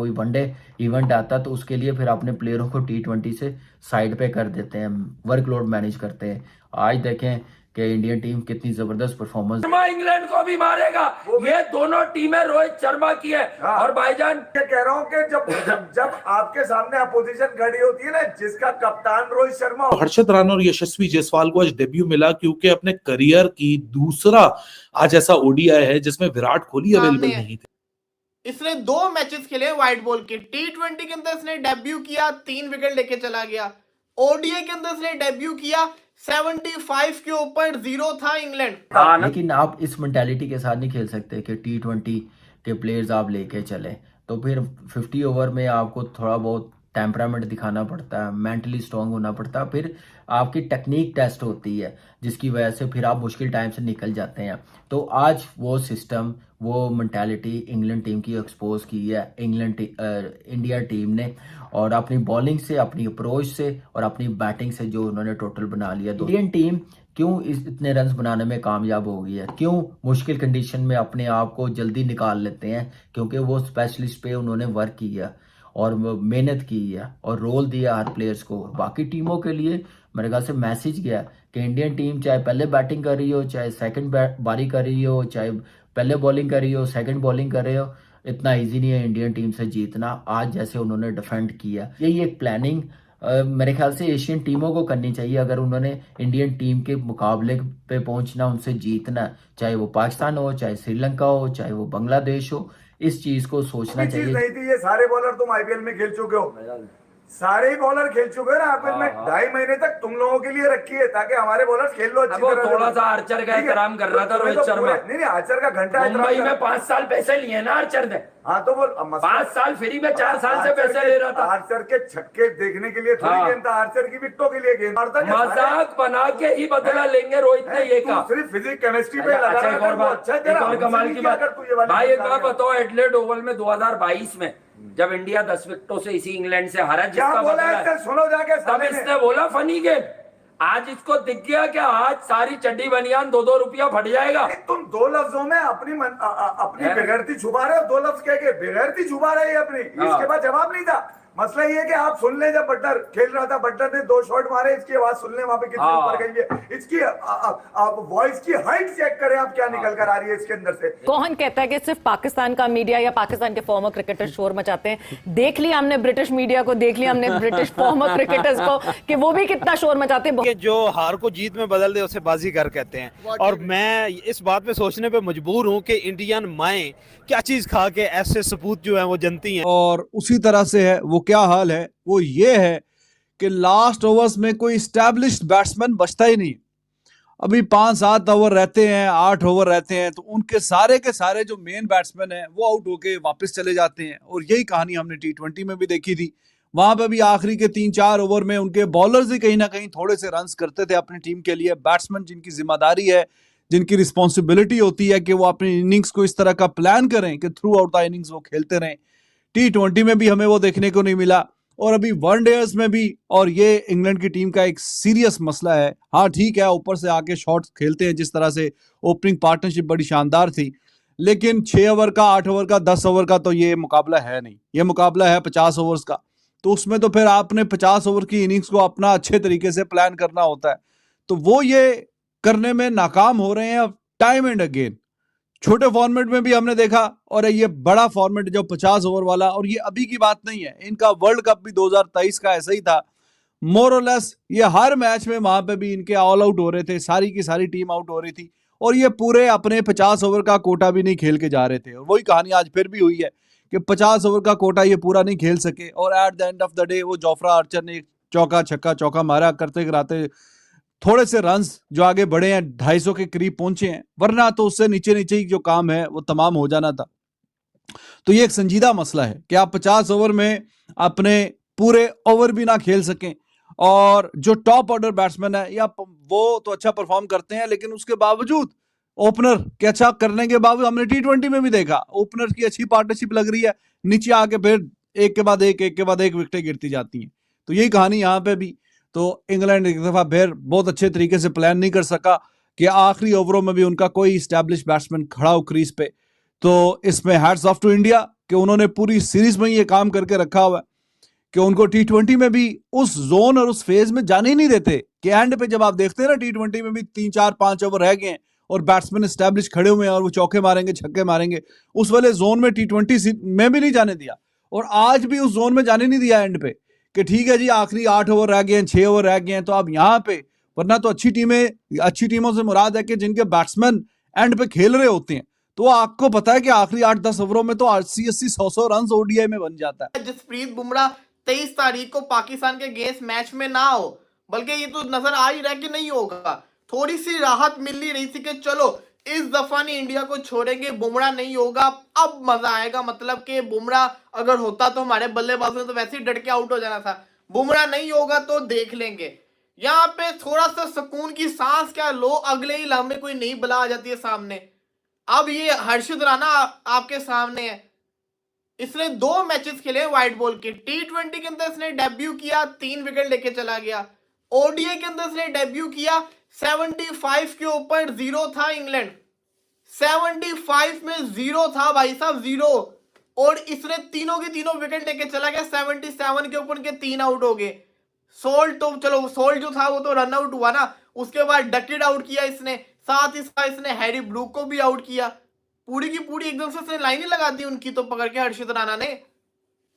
कोई one day event आता है तो उसके लिए फिर अपने प्लेयरों को T20 से साइड पे कर देते हैं, वर्कलोड मैनेज करते हैं। आज देखें कि इंडियन टीम कितनी जबरदस्त परफॉर्मेंस, इंग्लैंड को भी मारेगा। ये दोनों टीमें रोहित शर्मा की है। हाँ। और भाईजान मैं कह रहा हूँ कि जब आपके सामने अपोजिशन खड़ी होती है ना, जिसका कप्तान रोहित शर्मा, हर्षित राणा और यशस्वी जायसवाल को आज डेब्यू मिला क्योंकि अपने करियर की दूसरा आज ऐसा ओडीआई है जिसमें विराट कोहली अवेलेबल नहीं थे। इसने 2 मैचेस खेले व्हाइट बॉल के। T20 के अंदर इसने डेब्यू किया, 3 विकेट लेके चला गया। ओडीआई के अंदर इसने डेब्यू किया, 75 के ऊपर 0 था इंग्लैंड। लेकिन आप इस मेंटालिटी के साथ नहीं खेल सकते कि T20 के प्लेयर्स आप लेके चले, तो फिर 50 ओवर में आपको थोड़ा बहुत टेम्परामेंट दिखाना पड़ता है, मेंटली स्ट्रांग होना पड़ता है, फिर आपकी टेक्निक टेस्ट होती है जिसकी वजह से फिर आप मुश्किल टाइम से निकल जाते हैं। तो आज वो सिस्टम, वो मेंटालिटी इंग्लैंड टीम की एक्सपोज की है इंडिया टीम ने, और अपनी बॉलिंग से, अपनी अप्रोच से और अपनी बैटिंग से जो उन्होंने टोटल बना लिया। इंडियन टीम क्यों इतने रन्स बनाने में कामयाब हो गई है, क्यों मुश्किल कंडीशन में अपने आप को जल्दी निकाल लेते हैं, क्योंकि वो स्पेशलिस्ट पे उन्होंने वर्क किया और मेहनत की है और रोल दिया हर प्लेयर्स को। बाकी टीमों के लिए मेरे ख्याल से मैसेज गया कि इंडियन टीम चाहे पहले बैटिंग कर रही हो, चाहे सेकंड बारी कर रही हो, चाहे पहले बॉलिंग कर रही हो, सेकंड बॉलिंग कर रहे हो, इतना इजी नहीं है इंडियन टीम से जीतना। आज जैसे उन्होंने डिफेंड किया, यही एक प्लानिंग मेरे ख्याल से एशियन टीमों को करनी चाहिए अगर उन्होंने इंडियन टीम के मुकाबले पे पहुंचना, उनसे जीतना, चाहे वो पाकिस्तान हो, चाहे श्रीलंका हो, चाहे वो बांग्लादेश हो। इस चीज को सोचना चाहिए। नहीं थी ये सारे बॉलर तुम आईपीएल में खेल चुके हो, सारे ही बॉलर खेल चुके हैं ना आईपीएल में। 2.5 महीने तक तुम लोगों के लिए रखी है ताकि हमारे बॉलर खेल लो अच्छी तरह। थोड़ा सा आर्चर का एहतराम कर रहा था रोहित शर्मा। नहीं आर्चर का घंटा मुंबई में 5 साल पैसे लिए ना आर्चर ने। हाँ तो वो 5 साल फ्री में 4 साल से पैसे ले रहा था। आर्चर के छक्के देखने के लिए थोड़ी गेंद था, आर्चर की विकेटों के लिए गेंद था। मजाक बना के ही बदला लेंगे रोहित ने ये कहा। सिर्फ फिजिक्स केमिस्ट्री पे लगा रहा था। अच्छा एक और कमाल की बात भाई, एक बात बताओ, एडिलेड ओवल में 2022 में जब इंडिया 10 विकेटों से इसी इंग्लैंड से हारा, जिसका बदला सुनो जाके, तब इसने बोला फनी गेम। आज इसको दिख गया कि आज सारी चड्डी बनियान 2-2 रुपया फट जाएगा। तुम 2 लफ्जों में अपनी बेगैरती छुपा रहे हो। 2 लफ्ज कह के बेगैरती छुपा रहे हैं अपनी। इसके बाद जवाब नहीं था। मसला ये है कि आप सुन ले, जब बटलर खेल रहा था, बटलर ने 2 शॉट मारे, इसकी आवाज सुन ले वहां पे कितनी ऊपर गई है, इसकी वॉइस की हाइट चेक करें आप, क्या निकल कर आ रही है इसके अंदर से। कौन कहता है कि सिर्फ पाकिस्तान का मीडिया या पाकिस्तान के फॉर्मर क्रिकेटर शोर मचाते हैं? देख लिया हमने ब्रिटिश मीडिया को, देख लिया हमने ब्रिटिश फॉर्मर क्रिकेटर्स को कि वो भी कितना शोर मचाते हैं। जो हार को जीत में बदल दे उसे बाजीगर कहते हैं। और मैं इस बात पे सोचने पे मजबूर हूँ कि इंडियन माएँ क्या चीज खा के ऐसे सपूत जो है वो जनती हैं। और उसी तरह से है वो, क्या हाल है वो ये है कि लास्ट ओवर्स में कोई स्टैब्लिश्ड बैट्समैन बचता ही नहीं। अभी 5-7 ओवर रहते हैं, 8 ओवर रहते हैं, तो उनके सारे के सारे जो मेन बैट्समैन हैं वो आउट होके वापस चले जाते हैं। और यही कहानी हमने T20 में भी देखी थी। वहां पे भी आखिरी के 3-4 ओवर में उनके बॉलर्स ही कहीं ना कहीं थोड़े से रन्स करते थे अपनी टीम के लिए। बैट्समैन जिनकी जिम्मेदारी है, जिनकी रिस्पॉन्सिबिलिटी होती है कि वो अपनी इनिंग्स को इस तरह का प्लान करें कि थ्रू आउट द इनिंग्स वो खेलते रहें। T20 में भी हमें वो देखने को नहीं मिला और अभी वनडेज में भी। और ये इंग्लैंड की टीम का एक सीरियस मसला है। हाँ ठीक है, ऊपर से आके शॉट्स खेलते हैं, जिस तरह से ओपनिंग पार्टनरशिप बड़ी शानदार थी, लेकिन 6 ओवर का, 8 ओवर का, 10 ओवर का तो ये मुकाबला है नहीं। ये मुकाबला है 50 ओवर्स का। तो उसमें तो फिर आपने 50 ओवर की इनिंग्स को अपना अच्छे तरीके से प्लान करना होता है, तो वो ये करने में नाकाम हो रहे हैं टाइम एंड अगेन। छोटे फॉर्मेट में भी हमने देखा, और ये बड़ा फॉर्मेट जो 50 ओवर वाला, और ये अभी की बात नहीं है, इनका वर्ल्ड कप भी 2023 का ऐसा ही था मोर और लेस। ये हर मैच में वहां पे भी इनके ऑल आउट हो रहे थे, सारी की सारी टीम आउट हो रही थी, और ये पूरे अपने 50 ओवर का कोटा भी नहीं खेल के जा रहे थे। और वही कहानी आज फिर भी हुई है कि 50 ओवर का कोटा ये पूरा नहीं खेल सके, और at the end of the day वो जोफ्रा आर्चर ने चौका छक्का चौका मारा करते कराते थोड़े से रन्स जो आगे बढ़े हैं, 250 के करीब पहुंचे हैं, वरना तो उससे नीचे नीचे ही जो काम है वो तमाम हो जाना था। तो ये एक संजीदा मसला है कि आप 50 ओवर में अपने पूरे ओवर भी ना खेल सकें, और जो टॉप ऑर्डर बैट्समैन है या वो तो अच्छा परफॉर्म करते हैं, लेकिन उसके बावजूद ओपनर के अच्छा करने के बावजूद हमने T20 में भी देखा ओपनर की अच्छी पार्टनरशिप लग रही है, नीचे आके फिर एक के बाद एक विकेटें गिरती जाती हैं। तो यही कहानी यहाँ पे भी। तो इंग्लैंड एक दफा फिर बहुत अच्छे तरीके से प्लान नहीं कर सका कि आखिरी ओवरों में भी उनका कोई स्टैब्लिश बैट्समैन खड़ा हो क्रीज पे। तो इसमें हैट्स ऑफ टू इंडिया कि उन्होंने पूरी सीरीज में ये काम करके रखा हुआ है कि उनको T20 में भी उस जोन और उस फेज में जाने ही नहीं देते कि एंड पे जब आप देखते हैं ना T20 में भी 3-4-5 ओवर रह गए हैं और बैट्समैन एस्टैब्लिश खड़े हुए हैं और वो चौके मारेंगे छक्के मारेंगे, उस वाले जोन में T20 में भी नहीं जाने दिया और आज भी उस जोन में जाने नहीं दिया एंड पे कि ठीक है जी आखिरी 8 ओवर रह गए हैं, 6 ओवर रह गए हैं तो आप यहाँ पे, वरना तो अच्छी टीमों से मुराद है कि जिनके बैट्समैन एंड पे खेल रहे होते हैं, तो आपको पता है कि आखिरी 8-10 ओवरों में तो 80-80-100 रन ओडीआई में बन जाता है। जसप्रीत बुमराह 23 तारीख को पाकिस्तान के अगेंस्ट मैच में ना हो, बल्कि ये तो नजर आ ही रहा है कि नहीं होगा। थोड़ी सी राहत मिल ही रही थी कि चलो इस दफा नहीं इंडिया को छोड़ेंगे, बुमराह नहीं होगा, अब मजा आएगा। मतलब कि बुमराह अगर होता तो हमारे बल्लेबाजों ने तो वैसे ही डट के आउट हो जाना था, बुमराह नहीं होगा तो देख लेंगे। यहाँ पे थोड़ा सा सुकून की सांस क्या लो, अगले ही लम्हे कोई नई बला आ जाती है सामने। अब ये हर्षित राणा आपके सामने है, इसने 2 मैचेस खेले व्हाइट बॉल के। T20 के अंदर इसने डेब्यू किया, 3 विकेट लेके चला गया। ओडीआई के अंदर इसने डेब्यू किया, 75 के ऊपर 0 था इंग्लैंड, 75 में 0 था भाई साहब, 0, और इसने तीनों के तीनों विकेट लेके चला गया। 77 के ऊपर उनके 3 आउट हो गए। सोल्ट तो चलो, सोल्ट जो था वो तो रन आउट हुआ ना, उसके बाद डकेट आउट किया इसने, साथ ही साथ इसने हैरी ब्रूक को भी आउट किया। पूरी की पूरी एकदम से इसने लाइन ही लगा दी उनकी तो पकड़ के हर्षित राणा ने।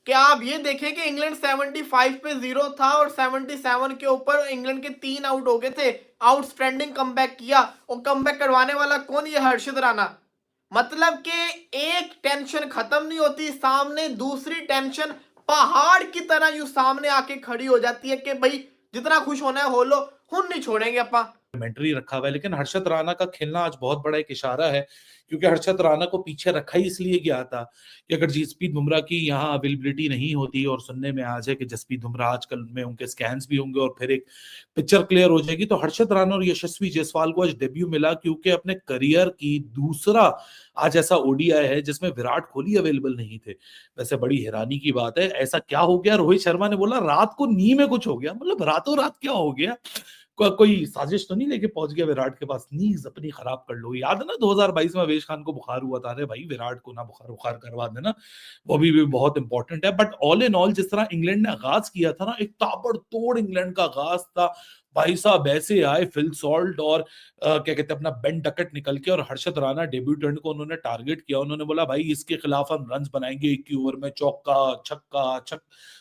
क्या आप ये देखें कि इंग्लैंड 75 पे 0 था और 77 के ऊपर इंग्लैंड के 3 आउट हो गए थे। आउटस्टैंडिंग कमबैक किया, और कमबैक करवाने वाला कौन? ये हर्षित राणा। मतलब कि एक टेंशन खत्म नहीं होती, सामने दूसरी टेंशन पहाड़ की तरह यूं सामने आके खड़ी हो जाती है कि भाई जितना खुश होना है हो लो, हुन नहीं छोड़ेंगे अपा। कमेंट्री रखा हुआ है, लेकिन हर्षित राणा का खेलना आज बहुत बड़ा एक इशारा है, क्योंकि हर्षित राणा को पीछे रखा ही इसलिए गया था कि अगर जसप्रीत बुमराह की यहाँ अवेलेबिलिटी नहीं होती, और सुनने में आज है कि जसप्रीत बुमराह आजकल में उनके स्कैन्स भी होंगे और फिर एक पिक्चर क्लियर हो जाएगी, तो हर्षित राणा और यशस्वी जायसवाल को आज डेब्यू मिला, क्योंकि अपने करियर की दूसरा आज ऐसा ओडीआई है जिसमें विराट कोहली अवेलेबल नहीं थे। वैसे बड़ी हैरानी की बात है, ऐसा क्या हो गया? रोहित शर्मा ने बोला रात को नी में कुछ हो गया, मतलब रातों रात क्या हो गया? कोई साजिश तो नहीं लेके पहुंच गया विराट के पास, नींद अपनी खराब कर लो। याद है ना 2022 में अवेश खान को बुखार हुआ था, अरे भाई विराट को ना बुखार करवा देना, वो भी बहुत इंपॉर्टेंट है। बट ऑल इन ऑल जिस तरह इंग्लैंड ने आगाज किया था ना, एक ताबड़तोड़ इंग्लैंड का आगाज था भाई साहब। ऐसे आए फिल सॉल्ट और क्या कहते हैं अपना बेन डकेट निकल के, और हर्षित राणा डेब्यूटेंट को उन्होंने टारगेट किया। उन्होंने बोला भाई इसके खिलाफ हम रन बनाएंगे 21 ओवर में, चौका छक्का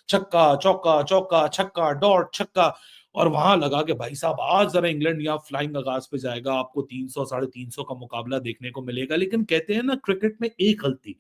छक्का चौका चौका छक्का डॉट छक्का, और वहां लगा के भाई साहब आज जरा इंग्लैंड यहाँ फ्लाइंग आगाज पे जाएगा, आपको 300 350 का मुकाबला देखने को मिलेगा। लेकिन कहते हैं ना क्रिकेट में एक गलती,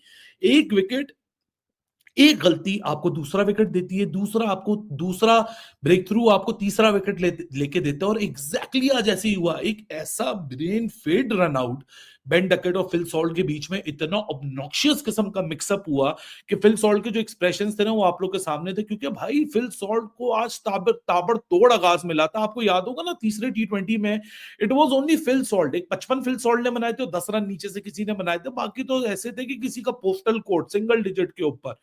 एक गलती आपको दूसरा विकेट देती है, दूसरा ब्रेक थ्रू आपको तीसरा विकेट लेके देता है। और एग्जैक्टली आज ऐसे ही हुआ, एक ऐसा brain fade run out Ben Duckett और फिल सॉल्ट के बीच में इतना ऑब्नॉक्शियस किस्म का मिक्सअप हुआ कि फिल सॉल्ट के जो एक्सप्रेशंस थे ना वो आप लोग के सामने थे, क्योंकि भाई फिल सॉल्ट को आज ताबड़तोड़ आगाज मिला था। आपको याद होगा ना तीसरे T20 में it was only Phil Salt, एक 55 फिल सॉल्ट ने बनाए थे, 10 रन नीचे से किसी ने बनाए थे, बाकी तो ऐसे थे कि किसी का पोस्टल कोड सिंगल डिजिट के ऊपर।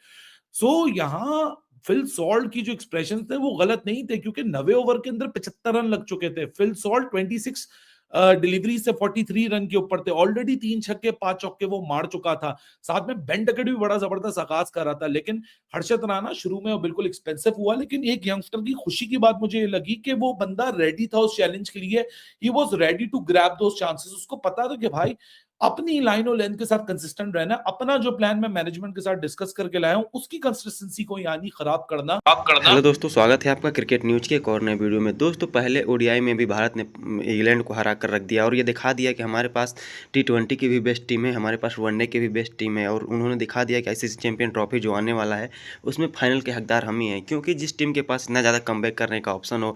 सो यहाँ फिल सॉल्ट की जो एक्सप्रेशन थे वो गलत नहीं थे, क्योंकि 90 ओवर के अंदर 75 रन लग चुके थे। फिल सॉल्ट 26 डिलीवरी से 43 रन के ऊपर थे, ऑलरेडी 3 छक्के 5 चौके वो मार चुका था, साथ में बेन डकेट भी बड़ा जबरदस्त आगाज कर रहा था। लेकिन हर्षित राणा शुरू में बिल्कुल एक्सपेंसिव हुआ, लेकिन एक यंगस्टर की खुशी की बात मुझे ये लगी कि वो बंदा रेडी था उस चैलेंज के लिए, he was ready to grab those chances. उसको पता था कि भाई अपनी लाइन और लेंथ के साथ कंसिस्टेंट रहना, अपना जो प्लान मैं मैनेजमेंट के साथ डिस्कस करके लाया हूं उसकी कंसिस्टेंसी को यानी खराब करना। हेलो दोस्तों, स्वागत है आपका क्रिकेट न्यूज के एक और नए वीडियो में। दोस्तों पहले ओडीआई में भी भारत ने इंग्लैंड को हरा कर रख दिया और ये दिखा दिया कि हमारे पास T20 की भी बेस्ट टीम है, हमारे पास वनडे की भी बेस्ट टीम है, और उन्होंने दिखा दिया कि आईसीसी चैंपियन ट्रॉफी जो आने वाला है उसमें फाइनल के हकदार हम ही हैं। क्योंकि जिस टीम के पास इतना ज़्यादा कमबैक करने का ऑप्शन हो,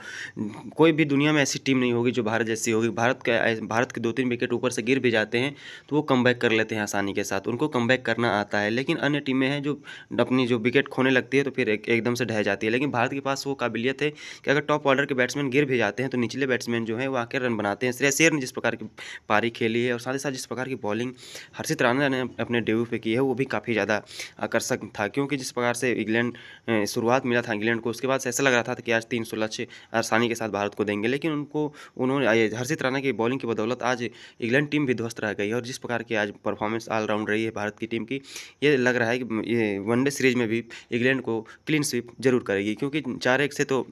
कोई भी दुनिया में ऐसी टीम नहीं होगी जो भारत जैसी होगी। भारत के 2-3 विकेट ऊपर से गिर भी जाते हैं तो वो कमबैक कर लेते हैं आसानी के साथ, उनको कमबैक करना आता है। लेकिन अन्य टीमें हैं जो अपनी जो विकेट खोने लगती है तो फिर एकदम से ढह जाती है। लेकिन भारत के पास वो काबिलियत है कि अगर टॉप ऑर्डर के बैट्समैन गिर भी जाते हैं तो निचले बैट्समैन जो है वो आकर रन बनाते हैं। श्रेयस अय्यर ने जिस प्रकार की पारी खेली है और साथ ही साथ जिस प्रकार की बॉलिंग हर्षित राणा ने अपने डेब्यू पे की है वो भी काफ़ी ज़्यादा आकर्षक था। क्योंकि जिस प्रकार से इंग्लैंड शुरुआत मिला था इंग्लैंड को, उसके बाद ऐसा लग रहा था कि आज 300 लक्ष्य आसानी के साथ भारत को देंगे, लेकिन उन्होंने हर्षित राणा की बॉलिंग की बदौलत आज इंग्लैंड टीम भी ध्वस्त रह गई है। और जिस प्रकार की आज परफॉर्मेंस ऑलराउंड रही है भारत की टीम की, ये लग रहा है कि ये वनडे सीरीज में भी इंग्लैंड को क्लीन स्वीप जरूर करेगी, क्योंकि 4-1 से तो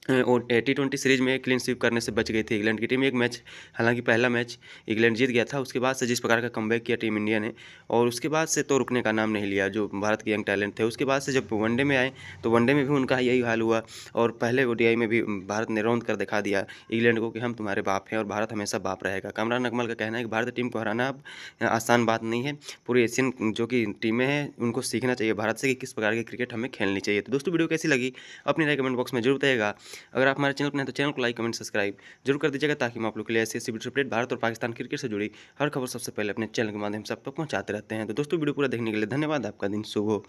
T20 सीरीज में क्लीन स्वीप करने से बच गई थी इंग्लैंड की टीम। एक मैच, हालांकि पहला मैच इंग्लैंड जीत गया था, उसके बाद से जिस प्रकार का कमबैक किया टीम इंडिया ने, और उसके बाद से तो रुकने का नाम नहीं लिया जो भारत के यंग टैलेंट थे। उसके बाद से जब वनडे में आए तो वनडे में भी उनका यही हाल हुआ, और पहले ODI में भी भारत ने रौंद कर दिखा दिया इंग्लैंड को कि हम तुम्हारे बाप हैं और भारत हमेशा बाप रहेगा। कामरान अकमल का कहना है कि भारतीय टीम को हराना अब आसान बात नहीं है। पूरी एशियन जो कि टीमें हैं उनको सीखना चाहिए भारत से कि किस प्रकार की क्रिकेट हमें खेलनी चाहिए। तो दोस्तों, वीडियो कैसी लगी अपनी राय कमेंट बॉक्स में जरूर बताइएगा। अगर आप हमारे चैनल पर हैं तो चैनल को लाइक, कमेंट, सब्सक्राइब जरूर कर दीजिएगा, ताकि हम आप लोग के लिए ऐसी वीडियो अपडेट भारत और पाकिस्तान क्रिकेट से जुड़ी हर खबर सबसे पहले अपने चैनल के माध्यम से आप तक पहुंचाते रहते हैं। तो दोस्तों, वीडियो पूरा देखने के लिए धन्यवाद। आपका दिन शुभ हो।